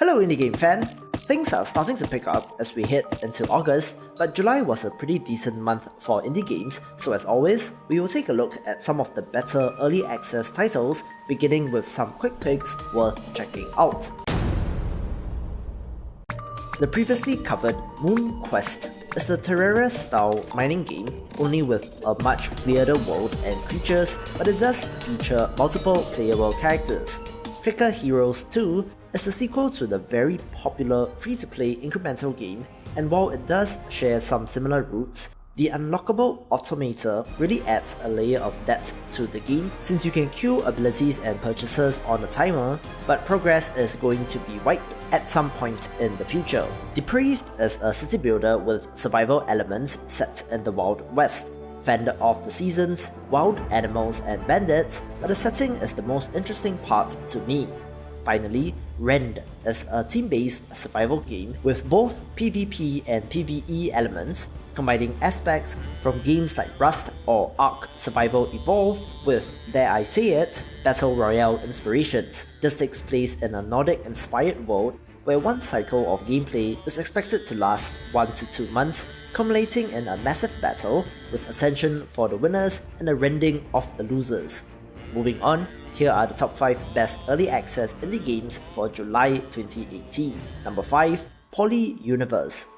Hello indie game fan! Things are starting to pick up as we head into August, but July was a pretty decent month for indie games, so as always, we will take a look at some of the better early access titles, beginning with some quick picks worth checking out. The previously covered MoonQuest is a Terraria-style mining game, only with a much weirder world and creatures, but it does feature multiple playable characters. Clicker Heroes 2 is the sequel to the very popular free-to-play incremental game, and while it does share some similar roots, the unlockable automator really adds a layer of depth to the game since you can queue abilities and purchases on a timer, but progress is going to be wiped at some point in the future. Depraved is a city builder with survival elements set in the Wild West. Fender of the seasons, wild animals and bandits, but the setting is the most interesting part to me. Finally, Rend is a team-based survival game with both PvP and PvE elements, combining aspects from games like Rust or Ark Survival Evolved with, dare I say it, Battle Royale inspirations. This takes place in a Nordic-inspired world where one cycle of gameplay is expected to last 1 to 2 months, culminating in a massive battle with ascension for the winners and a rending of the losers. Moving on, here are the top 5 best early access indie games for July 2018. Number 5. Poly Universe.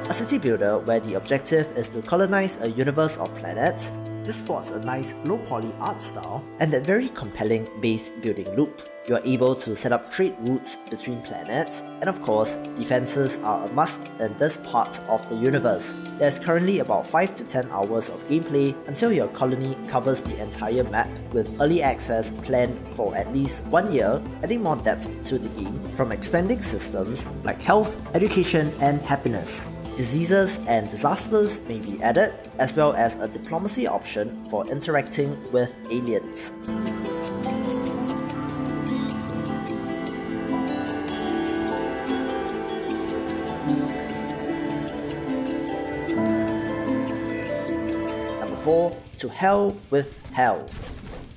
A city builder where the objective is to colonize a universe of planets. This sports a nice low-poly art style and that very compelling base building loop. You are able to set up trade routes between planets, and of course, defenses are a must in this part of the universe. There's currently about 5 to 10 hours of gameplay until your colony covers the entire map, with early access planned for at least 1 year, adding more depth to the game from expanding systems like health, education, and happiness. Diseases and disasters may be added, as well as a diplomacy option for interacting with aliens. Number 4. To Hell with Hell.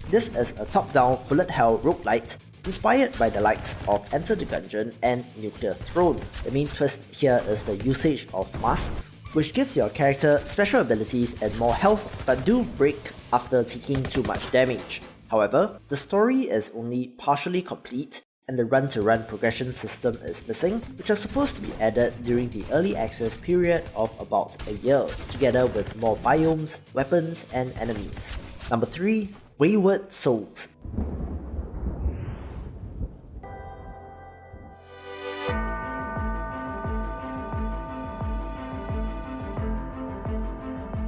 This is a top-down bullet hell roguelite inspired by the likes of Enter the Gungeon and Nuclear Throne. The main twist here is the usage of masks, which gives your character special abilities and more health, but do break after taking too much damage. However, the story is only partially complete, and the run-to-run progression system is missing, which are supposed to be added during the early access period of about a year, together with more biomes, weapons, and enemies. Number 3. Wayward Souls.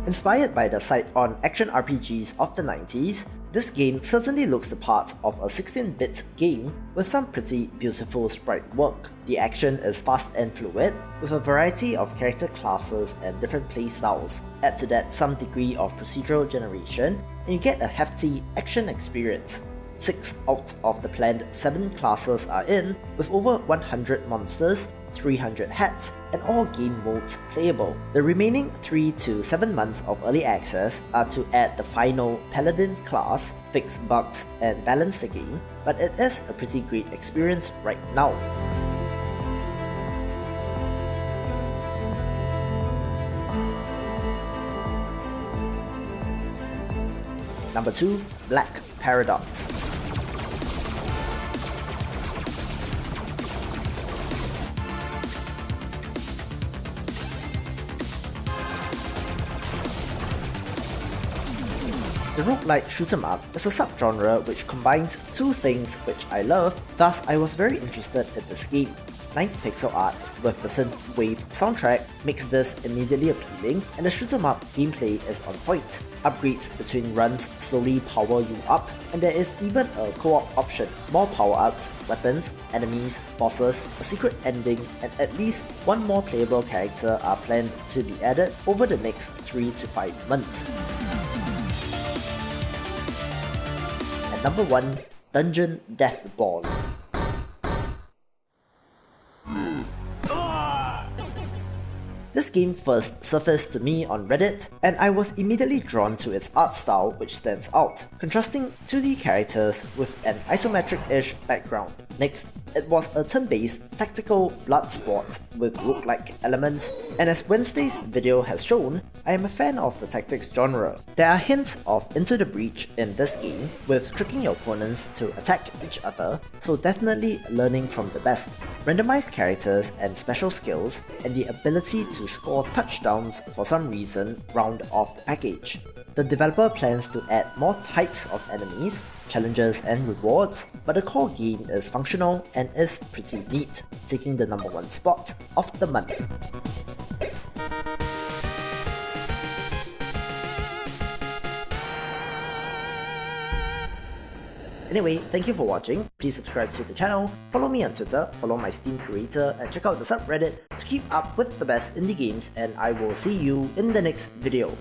Inspired by the side-on action RPGs of the 90s, this game certainly looks the part of a 16-bit game with some pretty beautiful sprite work. The action is fast and fluid, with a variety of character classes and different playstyles. Add to that some degree of procedural generation, and you get a hefty action experience. 6 out of the planned 7 classes are in, with over 100 monsters, 300 hats, and all game modes playable. The remaining 3 to 7 months of early access are to add the final Paladin class, fix bugs, and balance the game, but it is a pretty great experience right now. Number 2. Black Paradox. The roguelike shoot-'em-up is a subgenre which combines two things which I love, thus I was very interested in this game. Nice pixel art with the synthwave soundtrack makes this immediately appealing, and the shoot-'em-up gameplay is on point. Upgrades between runs slowly power you up, and there is even a co-op option. More power-ups, weapons, enemies, bosses, a secret ending, and at least one more playable character are planned to be added over the next 3 to 5 months. Number 1. Dungeon Deathball. This game first surfaced to me on Reddit, and I was immediately drawn to its art style, which stands out, contrasting 2D characters with an isometric-ish background. Next, it was a turn-based tactical blood sport with roguelike elements, and as Wednesday's video has shown, I am a fan of the tactics genre. There are hints of Into the Breach in this game, with tricking your opponents to attack each other, so definitely learning from the best. Randomized characters and special skills, and the ability to score touchdowns for some reason round off the package. The developer plans to add more types of enemies, challenges and rewards, but the core game is functional and is pretty neat, taking the #1 spot of the month. Anyway, thank you for watching. Please subscribe to the channel, follow me on Twitter, follow my Steam creator, and check out the subreddit to keep up with the best indie games, and I will see you in the next video.